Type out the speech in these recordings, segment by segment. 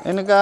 इनका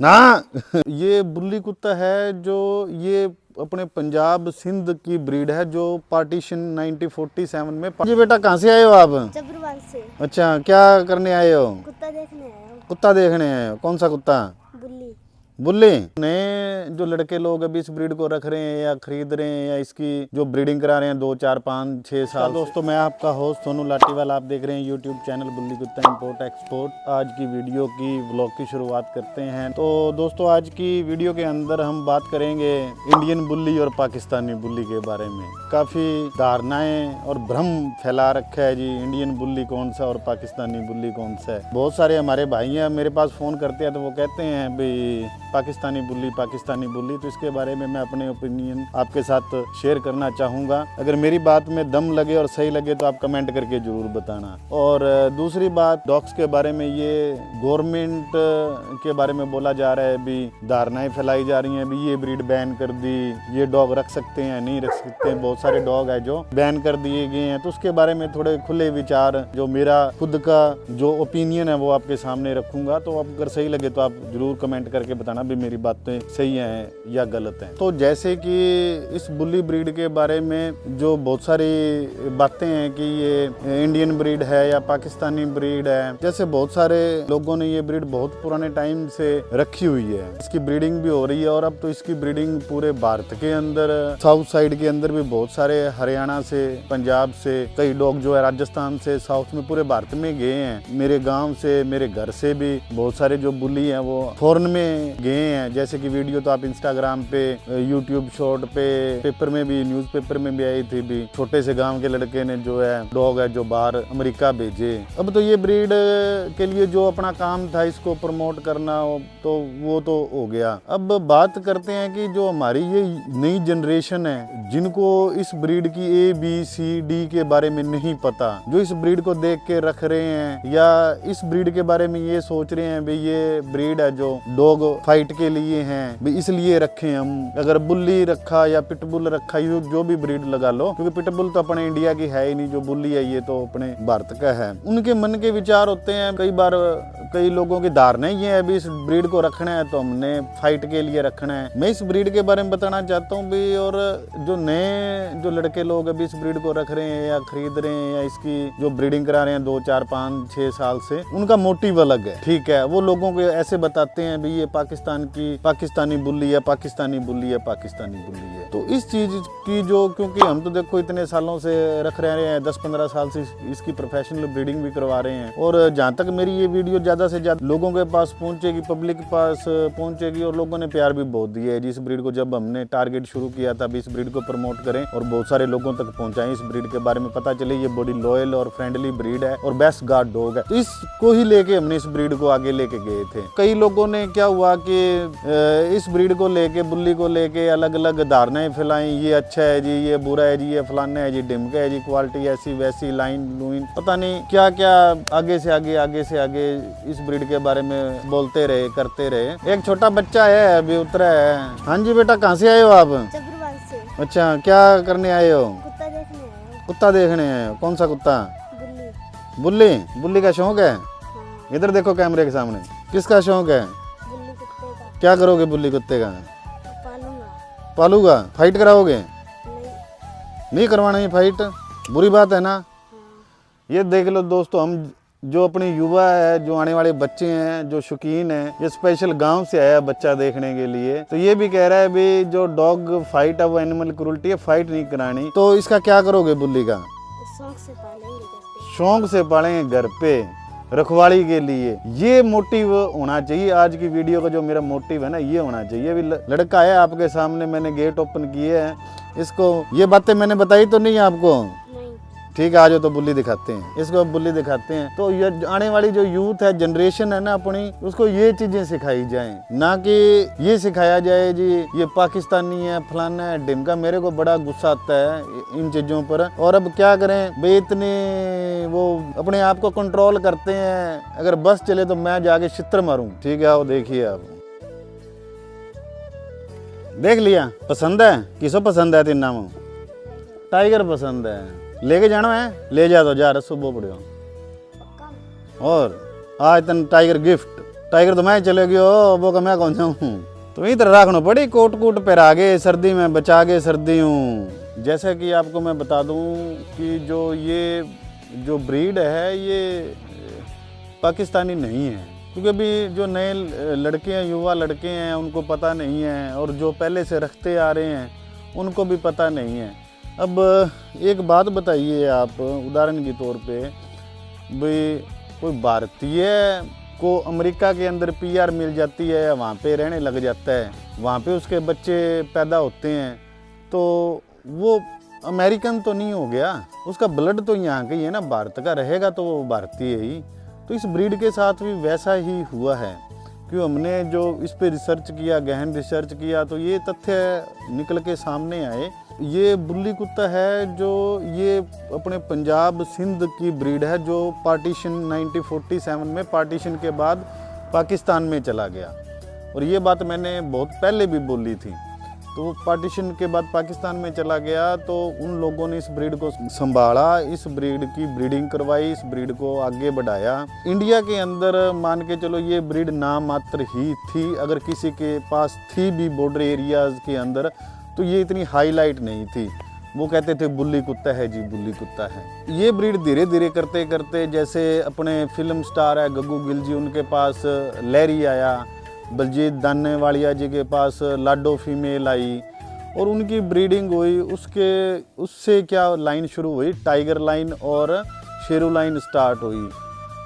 ना ये बुल्ली कुत्ता है जो ये अपने पंजाब सिंध की ब्रीड है जो पार्टीशन 1947 में। जी बेटा कहाँ से आए हो आप? जबरवाल से। अच्छा, क्या करने आए हो? कुत्ता देखने आया हूँ। कुत्ता देखने आए हो? कौन सा कुत्ता? बुल्ली। बुल्ली। नए जो लड़के लोग अभी इस ब्रीड को रख रहे हैं या खरीद रहे हैं या इसकी जो ब्रीडिंग करा रहे हैं 2, 4, 5, 6 साल। दोस्तों मैं आपका होस्ट सोनू लाटीवाल, आप देख रहे हैं यूट्यूब चैनल बुल्ली कुत्ता इंपोर्ट एक्सपोर्ट। आज की वीडियो की व्लॉग की शुरुआत करते हैं। तो दोस्तों आज की वीडियो के अंदर हम बात करेंगे इंडियन बुल्ली और पाकिस्तानी बुल्ली के बारे में। काफ़ी धारणाएं और भ्रम फैला रखा है जी, इंडियन बुल्ली कौन सा और पाकिस्तानी बुल्ली कौन सा है। बहुत सारे हमारे भाई हैं मेरे पास फ़ोन करते हैं तो वो कहते हैं भाई पाकिस्तानी बुल्ली। तो इसके बारे में मैं अपने ओपिनियन आपके साथ शेयर करना चाहूँगा। अगर मेरी बात में दम लगे और सही लगे तो आप कमेंट करके ज़रूर बताना। और दूसरी बात डॉग्स के बारे में, ये गवर्नमेंट के बारे में बोला जा रहा है, भी धारणाएं फैलाई जा रही हैं, भी ये ब्रीड बैन कर दी, ये डॉग रख सकते हैं नहीं रख सकते हैं। बहुत सारे डॉग है जो बैन कर दिए गए हैं। तो उसके बारे में थोड़े खुले विचार, जो मेरा खुद का जो ओपिनियन है वो आपके सामने रखूँगा। तो अगर सही लगे तो आप ज़रूर कमेंट करके बताना भी मेरी बातें सही हैं या गलत हैं। तो जैसे कि इस बुल्ली ब्रीड के बारे में जो बहुत सारी बातें हैं कि ये इंडियन ब्रीड है या पाकिस्तानी ब्रीड है, जैसे बहुत सारे लोगों ने ये ब्रीड बहुत पुराने टाइम से रखी हुई है। इसकी ब्रीडिंग भी हो रही है और अब तो इसकी ब्रीडिंग पूरे भारत के अंदर, साउथ साइड के अंदर भी बहुत सारे, हरियाणा से, पंजाब से कई डॉग जो है, राजस्थान से, साउथ में पूरे भारत में गए हैं। मेरे गाँव से, मेरे घर से भी बहुत सारे जो बुल्ली हैं वो फॉरेन में गए हैं। जैसे कि वीडियो तो आप इंस्टाग्राम पे, यूट्यूब शॉर्ट पे, पेपर में भी, न्यूज़पेपर में भी आई थी भी, छोटे से गांव के लड़के ने जो है डॉग है जो बाहर अमेरिका भेजे। अब तो ये ब्रीड के लिए जो अपना काम था इसको प्रमोट करना तो वो तो हो गया। अब बात करते हैं कि जो हमारी ये नई जनरेशन है जिनको इस ब्रीड की ABCD के बारे में नहीं पता, जो इस ब्रीड को देख के रख रहे हैं या इस ब्रीड के बारे में ये सोच रहे हैं भाई ये ब्रीड है जो डॉग फाइट के लिए हैं, इसलिए रखें हम। अगर बुल्ली रखा या पिटबुल रखा, जो भी ब्रीड लगा लो, क्योंकि पिटबुल तो अपने इंडिया की है ही नहीं, जो बुल्ली है ये तो अपने भारत का है। उनके मन के विचार होते हैं। कई बार कई लोगों की धारणा ये है भी इस ब्रीड को रखना है तो हमने फाइट के लिए रखना है। मैं इस ब्रीड के बारे में बताना चाहता हूँ भी, और जो नए जो लड़के लोग अभी इस ब्रीड को रख रहे हैं या खरीद रहे हैं या इसकी जो ब्रीडिंग करा रहे हैं 2, 4, 5, 6 साल से, उनका मोटिव अलग है। ठीक है, वो लोगों को ऐसे बताते हैं भी ये पाकिस्तानी बुल्ली है, पाकिस्तानी बुल्ली है, पाकिस्तानी बुल्ली है। तो इस चीज की जो, क्योंकि हम तो देखो इतने सालों से रख रहे हैं, 10-15 साल से इसकी प्रोफेशनल ब्रीडिंग भी करवा रहे हैं। और जहाँ तक मेरी ये वीडियो ज्यादा से ज्यादा लोगों के पास पहुंचेगी, पब्लिक के पास पहुंचेगी, और लोगों ने प्यार भी बहुत दिया है जिस ब्रीड को, जब हमने टारगेट शुरू किया था इस ब्रीड को प्रमोट करें और बहुत सारे लोगों तक पहुंचाएं, इस ब्रीड के बारे में पता चले ये बड़ी लॉयल और फ्रेंडली ब्रीड है और बेस्ट गार्ड डॉग है। तो इसको ही लेके हमने इस ब्रीड को आगे लेके गए थे। कई लोगों ने क्या हुआ कि इस ब्रीड को लेके, बुल्ली को लेके अलग अलग धारणाएं फैलाई, ये अच्छा है जी, ये बुरा है जी, ये फलाना है जी, ढिमका है जी, क्वालिटी ऐसी वैसी, लाइन लूइन, पता नहीं क्या क्या, आगे से आगे इस ब्रीड के बारे में बोलते रहे, करते रहे। एक छोटा बच्चा है अभी उतरा है। हाँ जी बेटा कहाँ से आए हो आप? जबरवाल से। अच्छा, क्या करने आए हो? कुत्ता देखने आया हूँ। कुत्ता देखने आए हो? कौन सा कुत्ता? बुल्ली। बुल्ली का शौक है? हाँ। इधर देखो कैमरे के सामने। किसका शौक है? बुल्ली कुत्ते का। क्या करोगे बुल्ली कुत्ते का? पालूंगा। पालूगा? फाइट कराओगे? नहीं। नहीं करवाना ये फाइट, बुरी बात है ना। हाँ। ये देख लो दोस्तों, हम जो अपने युवा है, जो आने वाले बच्चे हैं, जो शौकीन है, ये स्पेशल गांव से आया बच्चा देखने के लिए, तो ये भी कह रहा है भी जो डॉग फाइट है वो एनिमल क्रूरल्टी है, फाइट नहीं करानी। तो इसका क्या करोगे बुल्ली का? शौक से पालेंगे घर पे। शौक से पालेंगे घर पे, रखवाली के लिए। ये मोटिव होना चाहिए। आज की वीडियो का जो मेरा मोटिव है ना, ये होना चाहिए। अभी लड़का है आपके सामने, मैंने गेट ओपन किए हैं, इसको ये बातें मैंने बताई तो नहीं आपको? ठीक है, आ जाओ तो बुल्ली दिखाते हैं, इसको बुल्ली दिखाते हैं। तो ये आने वाली जो यूथ है, जनरेशन है ना अपनी, उसको ये चीजें सिखाई जाएं, ना कि ये सिखाया जाए जी ये पाकिस्तानी है, फलाना है, ढिमका। मेरे को बड़ा गुस्सा आता है इन चीजों पर। और अब क्या करें भाई, इतने वो अपने आप को कंट्रोल करते हैं, अगर बस चले तो मैं जाके छित्र मारूं। ठीक है, आओ देखिए आप, देख लिया पसंद है किसो पसंद है तीन नामों टाइगर पसंद है लेके जाना है ले जा दो जा रसो बो पड़ो पक्का और आज तन टाइगर गिफ्ट टाइगर तो मैं चले गयो वो का मैं कौन सा हूँ तो इधर रखना पड़ी कोट कूट पहरा के सर्दी में बचा के सर्दी हूँ। जैसा कि आपको मैं बता दूं कि जो ब्रीड है ये पाकिस्तानी नहीं है क्योंकि अभी जो नए लड़के हैं युवा लड़के हैं उनको पता नहीं है और जो पहले से रखते आ रहे हैं उनको भी पता नहीं है। अब एक बात बताइए आप उदाहरण के तौर पे भाई कोई भारतीय को अमेरिका के अंदर पीआर मिल जाती है वहाँ पे रहने लग जाता है वहाँ पे उसके बच्चे पैदा होते हैं तो वो अमेरिकन तो नहीं हो गया उसका ब्लड तो यहाँ का ही है ना भारत का रहेगा तो वो भारतीय ही। तो इस ब्रीड के साथ भी वैसा ही हुआ है क्यों हमने जो इस पे रिसर्च किया गहन रिसर्च किया तो ये तथ्य निकल के सामने आए। ये बुल्ली कुत्ता है जो ये अपने पंजाब सिंध की ब्रीड है जो पार्टीशन 1947 में पार्टीशन के बाद पाकिस्तान में चला गया और ये बात मैंने बहुत पहले भी बोली थी। तो पार्टीशन के बाद पाकिस्तान में चला गया तो उन लोगों ने इस ब्रीड को संभाला इस ब्रीड की ब्रीडिंग करवाई इस ब्रीड को आगे बढ़ाया। इंडिया के अंदर मान के चलो ये ब्रीड नाम मात्र ही थी अगर किसी के पास थी भी बॉर्डर एरियाज के अंदर तो ये इतनी हाईलाइट नहीं थी। वो कहते थे बुल्ली कुत्ता है जी बुल्ली कुत्ता है। ये ब्रीड धीरे धीरे करते करते जैसे अपने फिल्म स्टार है गग्गू गिल जी उनके पास लहरी आया बलजीत दानेवालिया जी के पास लाडो फीमेल आई और उनकी ब्रीडिंग हुई उससे क्या लाइन शुरू हुई टाइगर लाइन और शेरू लाइन स्टार्ट हुई।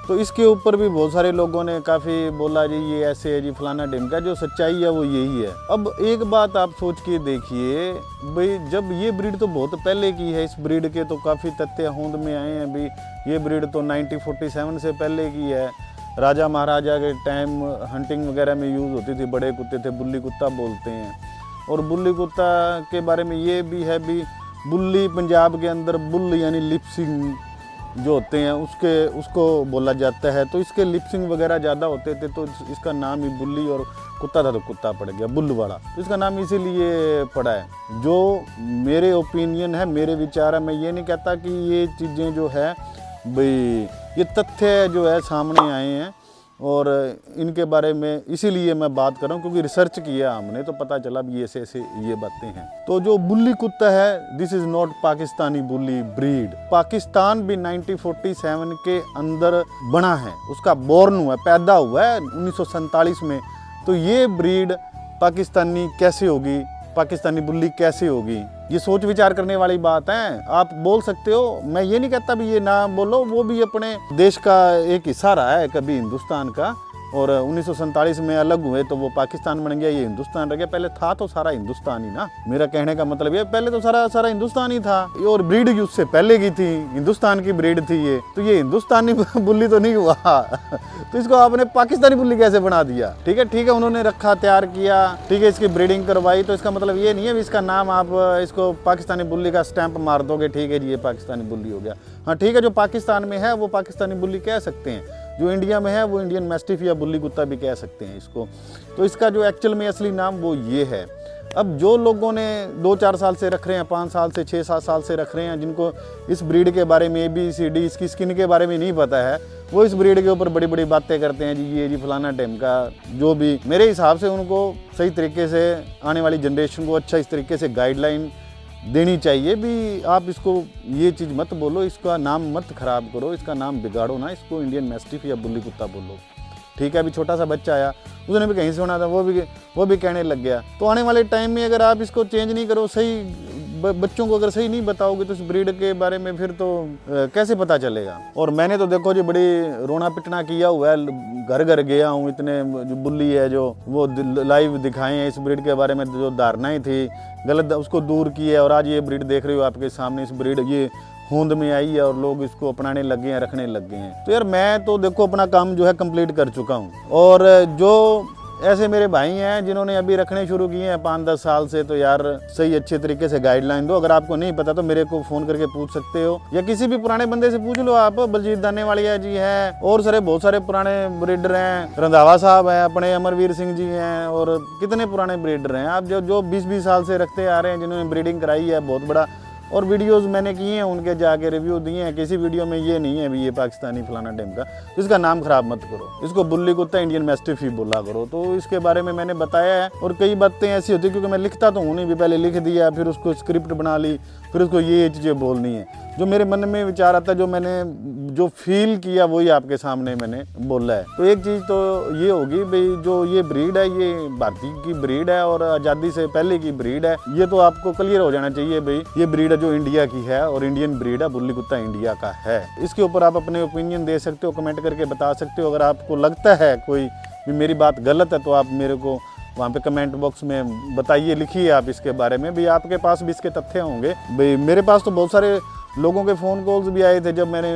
तो इसके ऊपर भी बहुत सारे लोगों ने काफ़ी बोला जी ये ऐसे है जी फलाना ढिमका जो सच्चाई है वो यही है। अब एक बात आप सोच के देखिए भाई जब ये ब्रीड तो बहुत पहले की है इस ब्रीड के तो काफ़ी तथ्य होंद में आए हैं भाई ये ब्रीड तो 1947 से पहले की है। राजा महाराजा के टाइम हंटिंग वगैरह में यूज़ होती थी बड़े कुत्ते थे बुल्ली कुत्ता बोलते हैं। और बुल्ली कुत्ता के बारे में ये भी है भी बुल्ली पंजाब के अंदर बुल यानी लिपसिंग जो होते हैं उसको बोला जाता है तो इसके लिपसिंग वगैरह ज़्यादा होते थे तो इसका नाम ही बुल्ली और कुत्ता था तो कुत्ता पड़ गया बुल्लू वाला तो इसका नाम इसीलिए पड़ा है। जो मेरे ओपिनियन है मेरे विचार है मैं ये नहीं कहता कि ये चीज़ें जो है भाई ये तथ्य जो है सामने आए हैं और इनके बारे में इसीलिए मैं बात कर रहा हूँ क्योंकि रिसर्च किया हमने तो पता चला भी ऐसे ऐसे ये बातें हैं। तो जो बुल्ली कुत्ता है this is not Pakistani bully breed. Pakistan भी 1947 के अंदर बना है उसका बोर्न हुआ पैदा हुआ है 1947 में। तो ये ब्रीड पाकिस्तानी कैसे होगी पाकिस्तानी बुल्ली कैसे होगी ये सोच विचार करने वाली बात है। आप बोल सकते हो मैं ये नहीं कहता भी ये ना बोलो वो भी अपने देश का एक हिस्सा रहा है कभी हिंदुस्तान का और 1947 में अलग हुए तो वो पाकिस्तान बन गया ये हिंदुस्तान रह गया। पहले था तो सारा हिंदुस्तान ही ना मेरा कहने का मतलब ये पहले तो सारा हिंदुस्तान ही था और ब्रीड भी उससे पहले की थी हिंदुस्तान की ब्रीड थी ये तो ये हिंदुस्तानी बुल्ली तो नहीं हुआ तो इसको आपने पाकिस्तानी बुल्ली कैसे बना दिया। ठीक है उन्होंने रखा तैयार किया ठीक है इसकी ब्रीडिंग करवाई तो इसका मतलब ये नहीं है इसका नाम आप इसको पाकिस्तानी बुल्ली का स्टैंप मार दोगे ठीक है जी ये पाकिस्तानी बुल्ली हो गया। हाँ ठीक है जो पाकिस्तान में है वो पाकिस्तानी बुल्ली कह सकते हैं जो इंडिया में है वो इंडियन मैस्टिफ या बुल्ली कुत्ता भी कह सकते हैं इसको। तो इसका जो एक्चुअल में असली नाम वो ये है। अब जो लोगों ने 2-4 साल से रख रहे हैं 5 साल से 6-7 साल से रख रहे हैं जिनको इस ब्रीड के बारे में ABCD इसकी स्किन के बारे में नहीं पता है वो इस ब्रीड के ऊपर बड़ी बड़ी बातें करते हैं जी ये जी फलाना टाइम का जो भी मेरे हिसाब से उनको सही तरीके से आने वाली जनरेशन को अच्छा इस तरीके से गाइडलाइन देनी चाहिए भी आप इसको ये चीज़ मत बोलो इसका नाम मत खराब करो इसका नाम बिगाड़ो ना इसको इंडियन मैस्टिफ या बुल्ली कुत्ता बोलो। ठीक है अभी छोटा सा बच्चा आया उसने भी कहीं से सुना था वो भी कहने लग गया। तो आने वाले टाइम में अगर आप इसको चेंज नहीं करो सही बच्चों को अगर सही नहीं बताओगे तो इस ब्रीड के बारे में फिर तो कैसे पता चलेगा। और मैंने तो देखो जी बड़ी रोना पिटना किया हुआ है घर घर गया हूँ इतने जो बुल्ली है जो वो लाइव दिखाए हैं इस ब्रीड के बारे में जो धारणाएं थी गलत उसको दूर की है और आज ये ब्रीड देख रहे हो आपके सामने इस ब्रीड ये होंद में आई है और लोग इसको अपनाने लगे हैं रखने लग गए हैं। तो यार मैं तो देखो अपना काम जो है कंप्लीट कर चुका हूँ और जो ऐसे मेरे भाई हैं जिन्होंने अभी रखने शुरू किए हैं 5-10 साल से, तो यार सही अच्छे तरीके से गाइडलाइन दो। अगर आपको नहीं पता तो मेरे को फ़ोन करके पूछ सकते हो, या किसी भी पुराने बंदे से पूछ लो आप। बलजीत दानेवालिया जी हैं, और सारे बहुत सारे पुराने ब्रीडर हैं, रंधावा साहब हैं, अपने अमरवीर सिंह जी हैं, और कितने पुराने ब्रीडर हैं आप जो 20-20 साल से रखते आ रहे हैं, जिन्होंने ब्रीडिंग कराई है बहुत बड़ा। और वीडियोस मैंने किए हैं उनके, जाके रिव्यू दिए हैं। किसी वीडियो में ये नहीं है भी ये पाकिस्तानी फलाना टाइम का, इसका नाम खराब मत करो, इसको बुल्ली कुत्ता इंडियन मैस्टिफ ही बोला करो। तो इसके बारे में मैंने बताया है। और कई बातें ऐसी होती है, क्योंकि मैं लिखता तो हूँ नहीं, भी पहले लिख दिया, फिर उसको स्क्रिप्ट बना ली, फिर उसको ये चीज़ें बोलनी है। जो मेरे मन में विचार आता है, जो मैंने जो फील किया, वही आपके सामने मैंने बोला है। तो एक चीज़ तो ये होगी भाई, जो ये ब्रीड है ये भारतीय की ब्रीड है और आज़ादी से पहले की ब्रीड है। ये तो आपको क्लियर हो जाना चाहिए भाई, ये ब्रीड है जो इंडिया की है और इंडियन ब्रीड है, बुल्ली कुत्ता इंडिया का है। इसके ऊपर आप अपने ओपिनियन दे सकते हो, कमेंट करके बता सकते हो। अगर आपको लगता है कोई भी मेरी बात गलत है तो आप मेरे को वहाँ पे कमेंट बॉक्स में बताइए, लिखिए आप इसके बारे में भी। आपके पास भी इसके तथ्य होंगे भाई। मेरे पास तो बहुत सारे लोगों के फ़ोन कॉल्स भी आए थे जब मैंने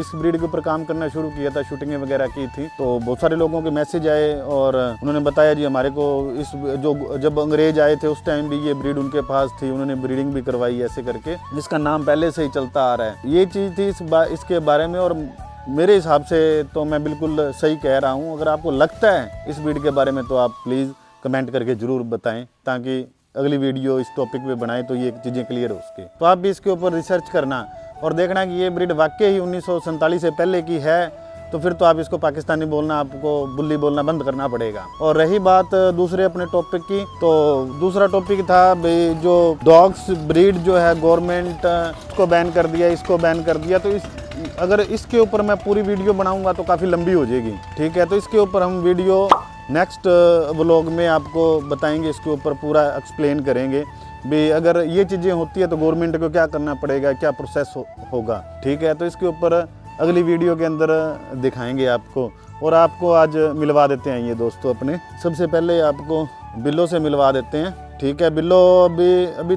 इस ब्रीड के ऊपर काम करना शुरू किया था, शूटिंगें वगैरह की थी। तो बहुत सारे लोगों के मैसेज आए और उन्होंने बताया जी हमारे को इस जो जब अंग्रेज आए थे उस टाइम भी ये ब्रीड उनके पास थी, उन्होंने ब्रीडिंग भी करवाई ऐसे करके, जिसका नाम पहले से ही चलता आ रहा है। ये चीज़ थी इसके बारे में। और मेरे हिसाब से तो मैं बिल्कुल सही कह रहा हूँ। अगर आपको लगता है इस ब्रीड के बारे में तो आप प्लीज़ कमेंट करके ज़रूर बताएं, ताकि अगली वीडियो इस टॉपिक पे बनाएं तो ये चीज़ें क्लियर हो सके। तो आप भी इसके ऊपर रिसर्च करना और देखना कि ये ब्रीड वाकई ही 1947 से पहले की है, तो फिर तो आप इसको पाकिस्तानी बोलना, आपको बुल्ली बोलना बंद करना पड़ेगा। और रही बात दूसरे अपने टॉपिक की, तो दूसरा टॉपिक था भाई जो डॉग्स ब्रीड जो है गवर्नमेंट इसको बैन कर दिया, इसको बैन कर दिया। तो अगर इसके ऊपर मैं पूरी वीडियो बनाऊँगा तो काफ़ी लंबी हो जाएगी, ठीक है। तो इसके ऊपर हम वीडियो नेक्स्ट व्लॉग में आपको बताएंगे, इसके ऊपर पूरा एक्सप्लेन करेंगे भी अगर ये चीज़ें होती है तो गवर्नमेंट को क्या करना पड़ेगा, क्या प्रोसेस होगा, ठीक है। तो इसके ऊपर अगली वीडियो के अंदर दिखाएंगे आपको। और आपको आज मिलवा देते हैं ये दोस्तों अपने, सबसे पहले आपको बिल्लो से मिलवा देते हैं, ठीक है। बिल्लो अभी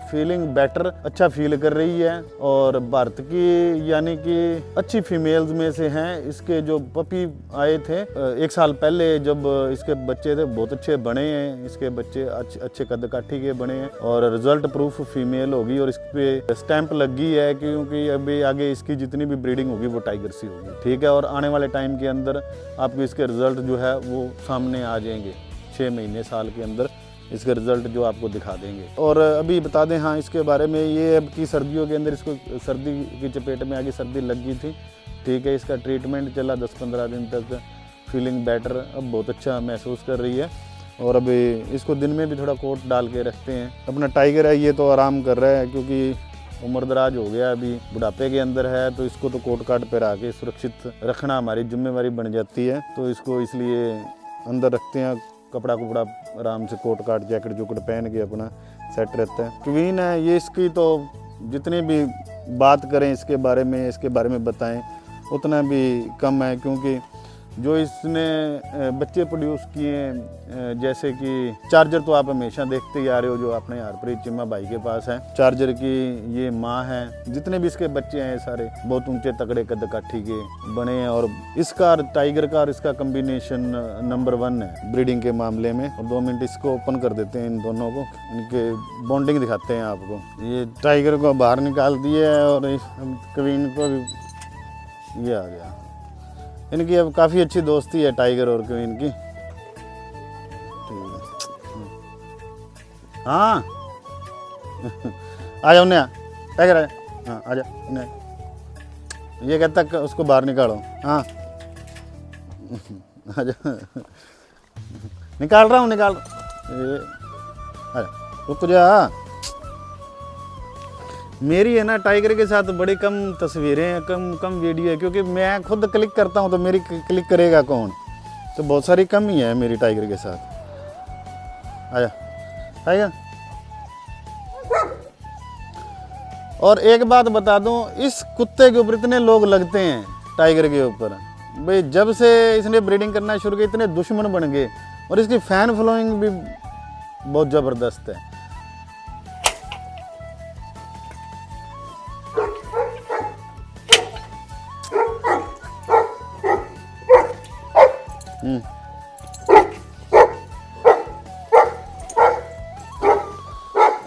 फीलिंग बेटर, अच्छा फील कर रही है और भारत की यानी कि अच्छी फीमेल्स में से हैं। इसके जो पपी आए थे 1 साल पहले जब इसके बच्चे थे, बहुत अच्छे बने हैं इसके बच्चे, अच्छे कद काठी के बने हैं और रिजल्ट प्रूफ फीमेल होगी। और इस पे स्टैंप लग गई है, क्योंकि अभी आगे इसकी जितनी भी ब्रीडिंग होगी वो टाइगर सी होगी, ठीक है। और आने वाले टाइम के अंदर आपको इसके रिजल्ट जो है वो सामने आ जाएंगे, 6 महीने साल के अंदर इसके रिज़ल्ट जो आपको दिखा देंगे। और अभी बता दें हाँ इसके बारे में, ये अब की सर्दियों के अंदर इसको सर्दी की चपेट में आगे सर्दी लग गई थी, ठीक है। इसका ट्रीटमेंट चला 10-15 दिन तक, फीलिंग बेटर, अब बहुत अच्छा महसूस कर रही है। और अभी इसको दिन में भी थोड़ा कोट डाल के रखते हैं। अपना टाइगर है ये तो आराम कर रहा है, क्योंकि उम्र दराज हो गया, अभी बुढ़ापे के अंदर है, तो इसको तो कोट काट पर आके सुरक्षित रखना हमारी जिम्मेवारी बन जाती है। तो इसको इसलिए अंदर रखते हैं, कपड़ा आराम से कोट काट जैकेट जुकेट पहन के अपना सेट रहता है। क्वीन है ये, इसकी तो जितनी भी बात करें इसके बारे में बताएं उतना भी कम है, क्योंकि जो इसने बच्चे प्रोड्यूस किए, जैसे कि चार्जर तो आप हमेशा देखते ही आ रहे हो, जो अपने हरप्रीत चिम्मा भाई के पास है। चार्जर की ये माँ है, जितने भी इसके बच्चे हैं सारे बहुत ऊंचे तगड़े कद काठी के बने हैं। और इसका टाइगर का और इसका कम्बिनेशन नंबर 1 है ब्रीडिंग के मामले में। और 2 मिनट इसको ओपन कर देते हैं इन दोनों को, इनके बॉन्डिंग दिखाते हैं आपको। ये टाइगर को बाहर निकाल दिए और क्वीन को भी ये आ गया। इनकी अब काफ़ी अच्छी दोस्ती है टाइगर और क्वीन की, ठीक है। हाँ आ जाओ नया टाइगर, आ हाँ आ जाओ नया। ये कहता उसको बाहर निकालो, हाँ आ जाओ, निकाल रहा हूँ निकाल, आ जा, रुक जा। मेरी है ना टाइगर के साथ बड़ी कम तस्वीरें हैं, कम वीडियो है, क्योंकि मैं खुद क्लिक करता हूँ तो मेरी क्लिक करेगा कौन, तो बहुत सारी कमी है मेरी टाइगर के साथ। आया टाइगर। और एक बात बता दूं, इस कुत्ते के ऊपर इतने लोग लगते हैं टाइगर के ऊपर भाई, जब से इसने ब्रीडिंग करना शुरू किया इतने दुश्मन बन गए। और इसकी फैन फॉलोइंग भी बहुत ज़बरदस्त है।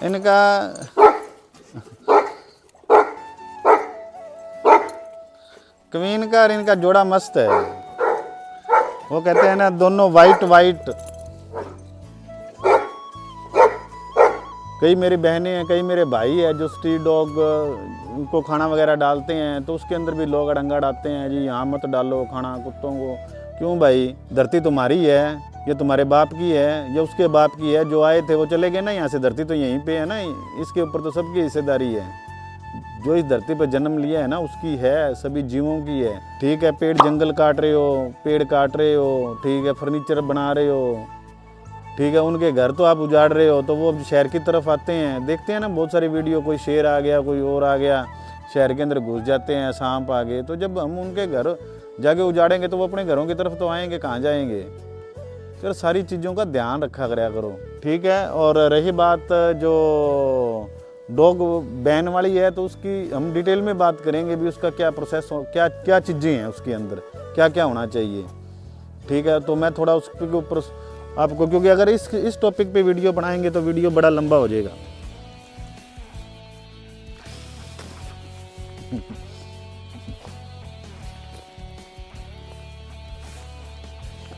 इनका क्वीन का और इनका जोड़ा मस्त है। वो कहते हैं ना दोनों वाइट वाइट। कई मेरी बहनें हैं, कई मेरे भाई है जो स्ट्रीट डॉग को खाना वगैरह डालते हैं, तो उसके अंदर भी लोग अड़ंगा डालते हैं जी यहाँ मत डालो खाना कुत्तों को। क्यों भाई, धरती तुम्हारी है, ये तुम्हारे बाप की है, ये उसके बाप की है। जो आए थे वो चले गए ना यहाँ से, धरती तो यहीं पे है ना, इसके ऊपर तो सबकी हिस्सेदारी है। जो इस धरती पर जन्म लिया है ना उसकी है, सभी जीवों की है। ठीक है, पेड़ जंगल काट रहे हो, पेड़ काट रहे हो, ठीक है, फर्नीचर बना रहे हो, ठीक है, उनके घर तो आप उजाड़ रहे हो, तो वो अब शहर की तरफ आते हैं। देखते हैं ना बहुत सारी वीडियो, कोई शेर आ गया, कोई और आ गया, शहर के अंदर घुस जाते हैं, सांप आ गए। तो जब हम उनके घर जाके उजाड़ेंगे तो वो अपने घरों की तरफ तो आएंगे, कहाँ जाएंगे। फिर सारी चीज़ों का ध्यान रखा करा करो, ठीक है। और रही बात जो डॉग बैन वाली है, तो उसकी हम डिटेल में बात करेंगे भी, उसका क्या प्रोसेस हो, क्या क्या चीज़ें हैं उसके अंदर, क्या क्या होना चाहिए, ठीक है। तो मैं थोड़ा उसके ऊपर आपको, क्योंकि अगर इस टॉपिक पे वीडियो बनाएंगे तो वीडियो बड़ा लंबा हो जाएगा।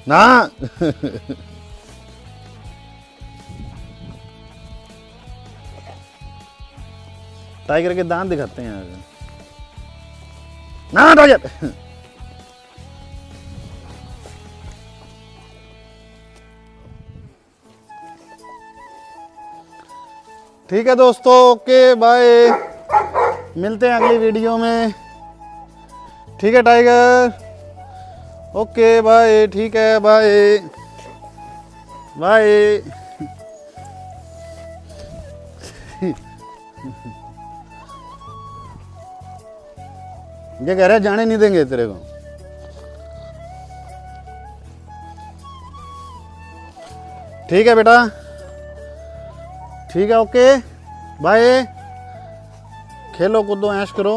ना टाइगर के दांत दिखाते हैं ना टाइगर। ठीक है दोस्तों, ओके बाय, मिलते हैं अगली वीडियो में, ठीक है टाइगर, ओके बाय, ठीक है बाय बाय। ये कह रहे हैं जाने नहीं देंगे तेरे को। ठीक है बेटा, ठीक है, ओके बाय, खेलो कूदो ऐश करो।